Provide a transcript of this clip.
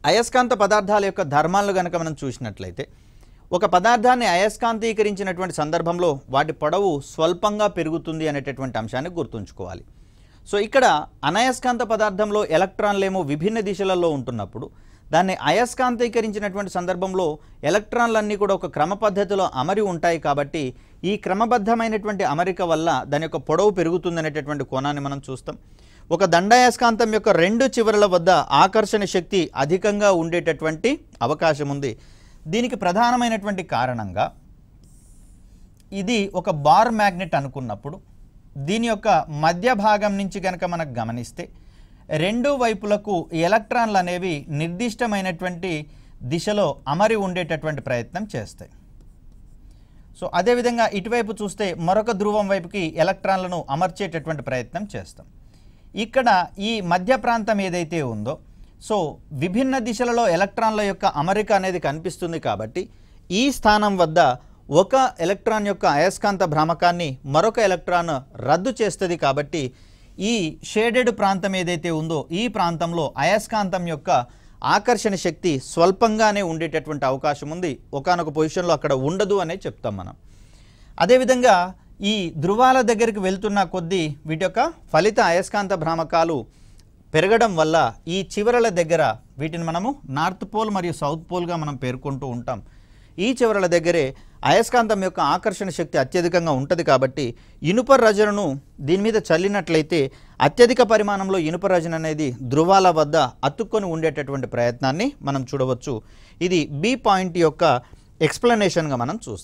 అయస్కాంత పదార్థాల యొక్క ధర్మాలను గనక మనం చూసినట్లయితే ఒక పదార్థాన్ని అయస్కాంతీకరించినటువంటి సందర్భంలో వాటి పొడవు స్వల్పంగా పెరుగుతుంది అనేటటువంటి అంశాన్ని గుర్తుంచుకోవాలి. సో ఇక్కడ అనయస్కాంత పదార్థంలో ఎలక్ట్రాన్లేమో విభిన్న దిశలలో ఉంటున్నప్పుడు దాన్ని అయస్కాంతీకరించినటువంటి సందర్భంలో ఎలక్ట్రాన్లన్నీ కూడా ఒక క్రమ పద్ధతిలో అమరి ఉంటాయి. కాబట్టి ఈ క్రమబద్ధమైనటువంటి అమరిక వల్ల దాని యొక్క పొడవు పెరుగుతుంది అనేటటువంటి కోణాన్ని మనం చూస్తాం. ఒక దండాయస్కాంతం యొక్క రెండు చివరల వద్ద ఆకర్షణ శక్తి అధికంగా ఉండేటటువంటి అవకాశం ఉంది. దీనికి ప్రధానమైనటువంటి కారణంగా ఇది ఒక బార్ మ్యాగ్నెట్ అనుకున్నప్పుడు దీని యొక్క మధ్య భాగం నుంచి కనుక మనకు గమనిస్తే రెండు వైపులకు ఎలక్ట్రాన్లు అనేవి నిర్దిష్టమైనటువంటి దిశలో అమరి ఉండేటటువంటి ప్రయత్నం చేస్తాయి. సో అదేవిధంగా ఇటువైపు చూస్తే మరొక ధ్రువం వైపుకి ఎలక్ట్రాన్లను అమర్చేటటువంటి ప్రయత్నం చేస్తాం. ఇక్కడ ఈ మధ్య ప్రాంతం ఏదైతే ఉందో సో విభిన్న దిశలలో ఎలక్ట్రాన్ల యొక్క అమరిక అనేది కనిపిస్తుంది. కాబట్టి ఈ స్థానం వద్ద ఒక ఎలక్ట్రాన్ యొక్క అయస్కాంత భ్రామకాన్ని మరొక ఎలక్ట్రాన్ రద్దు చేస్తుంది. కాబట్టి ఈ షేడెడ్ ప్రాంతం ఏదైతే ఉందో ఈ ప్రాంతంలో అయస్కాంతం యొక్క ఆకర్షణ శక్తి స్వల్పంగానే ఉండేటటువంటి అవకాశం ఉంది. ఒకానొక పొజిషన్లో అక్కడ ఉండదు అనే చెప్తాం మనం. అదేవిధంగా ఈ ధృవాల దగ్గరికి వెళ్తున్న కొద్దీ వీటి యొక్క ఫలిత అయస్కాంత భ్రామకాలు పెరగడం వల్ల ఈ చివరల దగ్గర వీటిని మనము నార్త్ పోల్ మరియు సౌత్ పోల్గా మనం పేర్కొంటూ ఉంటాం. ఈ చివరల దగ్గరే అయస్కాంతం యొక్క ఆకర్షణ శక్తి అత్యధికంగా ఉంటుంది. కాబట్టి ఇనుప రజనను దీని మీద చల్లినట్లయితే అత్యధిక పరిమాణంలో ఇనుప రజన అనేది ధృవాల వద్ద అతుక్కొని ఉండేటటువంటి ప్రయత్నాన్ని మనం చూడవచ్చు. ఇది బి పాయింట్ యొక్క ఎక్స్ప్లెనేషన్గా మనం చూస్తాం.